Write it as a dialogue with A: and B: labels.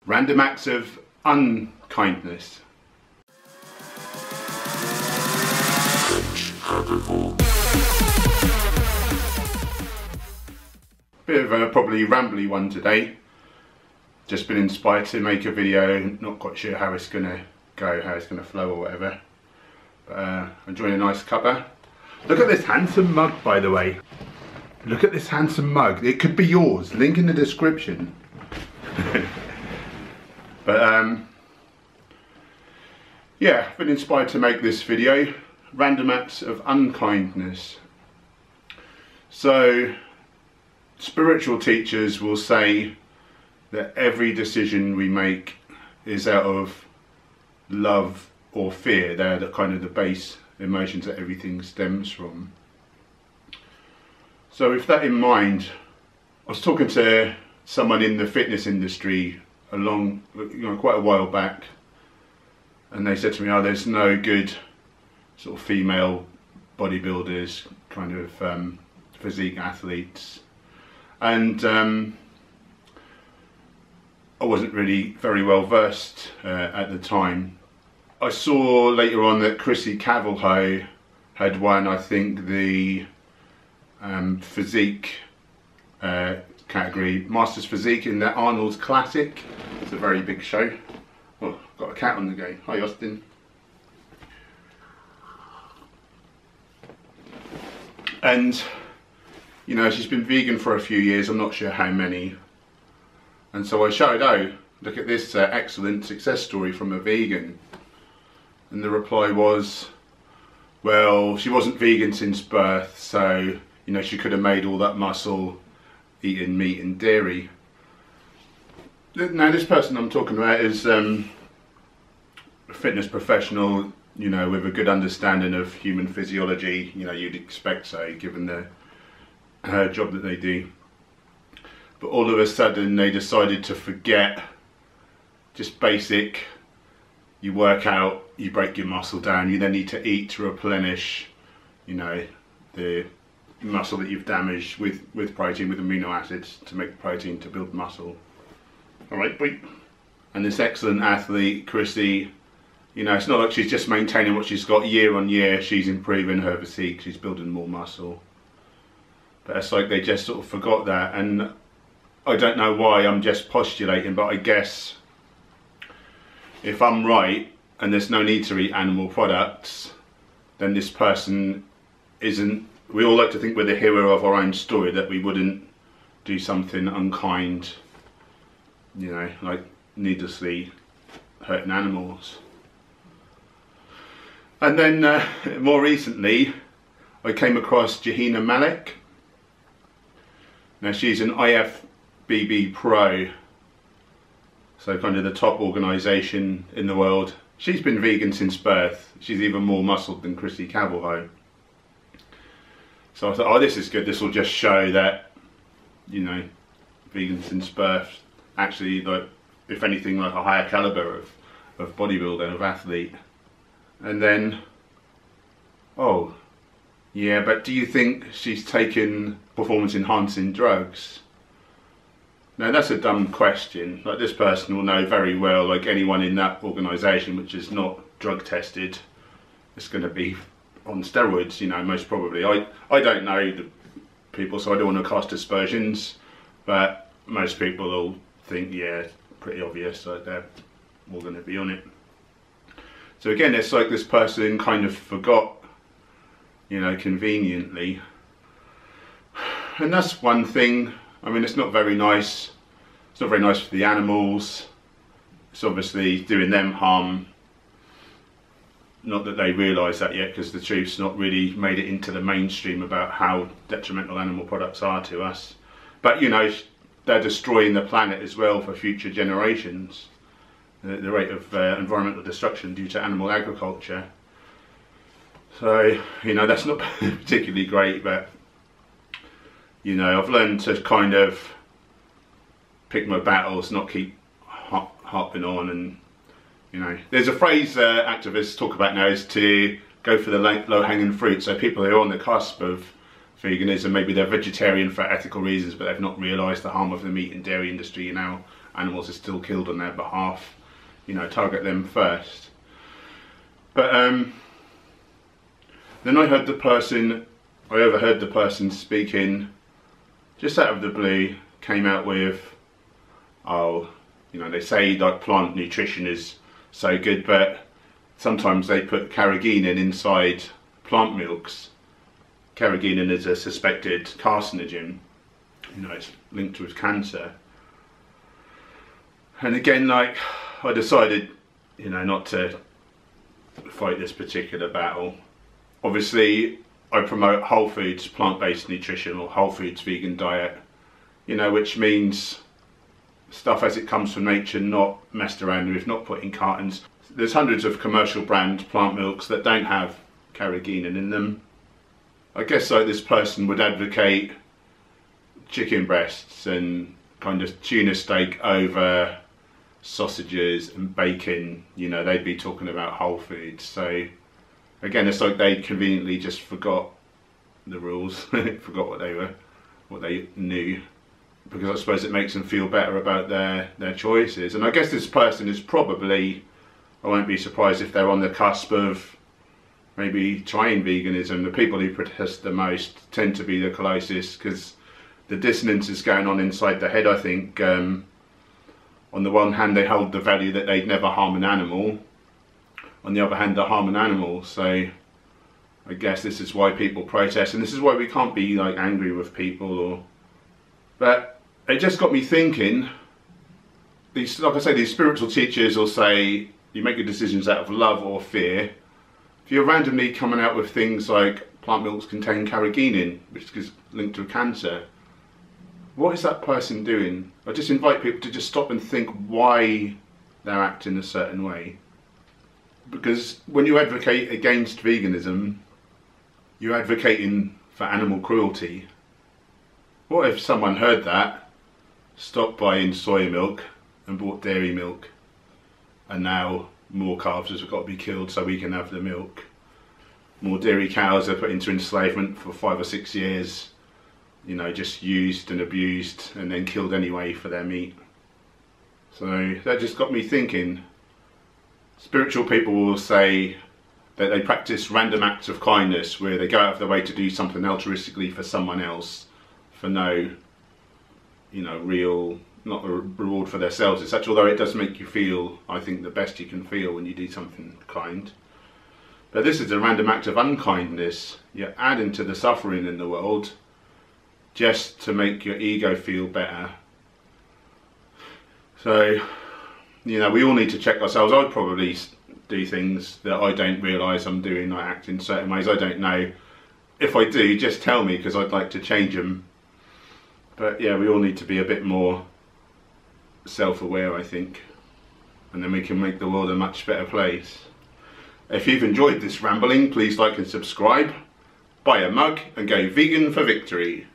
A: Random acts of unkindness. Bit of a probably rambly one today. Just been inspired to make a video, not quite sure how it's gonna go, how it's gonna flow or whatever. But enjoying a nice cuppa. Look at this handsome mug, by the way. Look at this handsome mug. It could be yours. Link in the description. But yeah, I've been inspired to make this video. Random acts of unkindness. So, spiritual teachers will say that every decision we make is out of love or fear. They're the kind of the base emotions that everything stems from. So with that in mind, I was talking to someone in the fitness industry quite a while back, and they said to me, oh, there's no good sort of female bodybuilders, kind of physique athletes. And I wasn't really very well versed at the time. I saw later on that Chrissy Cavalho had won, I think, the physique category, Masters Physique, in the Arnold's Classic. It's a very big show. Oh, got a cat on the go. Hi, Austin. And, you know, she's been vegan for a few years, I'm not sure how many. And so I shouted, oh, look at this excellent success story from a vegan. And the reply was, well, she wasn't vegan since birth, so, you know, she could have made all that muscle eating meat and dairy. Now, this person I'm talking about is a fitness professional, you know, with a good understanding of human physiology. You know, you'd expect so, given the job that they do. But all of a sudden, they decided to forget just basic. You work out, you break your muscle down, you then need to eat to replenish, you know, the muscle that you've damaged with protein, with amino acids to make protein to build muscle. Alright, boy. And this excellent athlete, Chrissy, you know, it's not like she's just maintaining what she's got year on year, she's improving her physique, she's building more muscle. But it's like they just sort of forgot that, and I don't know why, I'm just postulating, but I guess if I'm right and there's no need to eat animal products, then this person isn't, we all like to think we're the hero of our own story, that we wouldn't do something unkind, you know, like needlessly hurting animals. And then more recently I came across Shaheena Mani. Now she's an IFBB pro, so kind of the top organisation in the world. She's been vegan since birth. She's even more muscled than Chrissy Cavalho. So I thought, oh, this is good. This will just show that, you know, vegan since birth, actually, like, if anything, like a higher calibre of bodybuilder, of athlete. And then, oh, yeah, but do you think she's taken performance enhancing drugs? Now that's a dumb question. Like, this person will know very well, like anyone in that organisation which is not drug tested, it's going to be on steroids, you know, most probably. I don't know the people, so I don't want to cast aspersions, but most people will think, yeah, it's pretty obvious that they're all going to be on it. So again, it's like this person kind of forgot, you know, conveniently. And that's one thing. I mean, it's not very nice. It's not very nice for the animals. It's obviously doing them harm. Not that they realise that yet, because the truth's not really made it into the mainstream about how detrimental animal products are to us. But, you know, they're destroying the planet as well for future generations. The rate of environmental destruction due to animal agriculture. So, you know, that's not particularly great, but, you know, I've learned to kind of pick my battles, not keep harping on. And, you know, there's a phrase activists talk about now, is to go for the low-hanging fruit. So people who are on the cusp of veganism, maybe they're vegetarian for ethical reasons, but they've not realised the harm of the meat and dairy industry, you know, animals are still killed on their behalf, you know, target them first. But then I overheard the person speaking, just out of the blue, came out with, oh, you know, they say like plant nutrition is so good, but sometimes they put carrageenan inside plant milks. Carrageenan is a suspected carcinogen, you know, it's linked with cancer. And again, like, I decided, you know, not to fight this particular battle. Obviously, I promote whole foods, plant-based nutrition, or whole foods vegan diet, you know, which means stuff as it comes from nature, not messed around with, not put in cartons. There's hundreds of commercial brand plant milks that don't have carrageenan in them. I guess like this person would advocate chicken breasts and kind of tuna steak over sausages and bacon, you know, they'd be talking about whole foods. So again, it's like they conveniently just forgot the rules, forgot what they knew, because I suppose it makes them feel better about their choices. And I guess this person is probably, I won't be surprised if they're on the cusp of maybe trying veganism. The people who protest the most tend to be the closest, because the dissonance is going on inside the head, I think. On the one hand, they hold the value that they'd never harm an animal. On the other hand, they harm an animal. So I guess this is why people protest, and this is why we can't be like angry with people. But it just got me thinking. These, like I say, these spiritual teachers will say you make your decisions out of love or fear. If you're randomly coming out with things like plant milks contain carrageenan, which is linked to cancer, what is that person doing? I just invite people to just stop and think why they're acting a certain way. Because when you advocate against veganism, you're advocating for animal cruelty. What if someone heard that, stopped buying soy milk and bought dairy milk, and now more calves have got to be killed so we can have the milk? More dairy cows are put into enslavement for 5 or 6 years, you know, just used and abused and then killed anyway for their meat. So that just got me thinking. Spiritual people will say that they practice random acts of kindness where they go out of their way to do something altruistically for someone else for no, you know, real, not a reward for themselves as such, although it does make you feel, I think, the best you can feel when you do something kind. But this is a random act of unkindness. You're adding to the suffering in the world just to make your ego feel better. So, you know, we all need to check ourselves. I'd probably do things that I don't realise I'm doing. I act in certain ways I don't know. If I do, just tell me, because I'd like to change them. But yeah, we all need to be a bit more self-aware, I think, and then we can make the world a much better place. If you've enjoyed this rambling, please like and subscribe, buy a mug and go vegan for victory.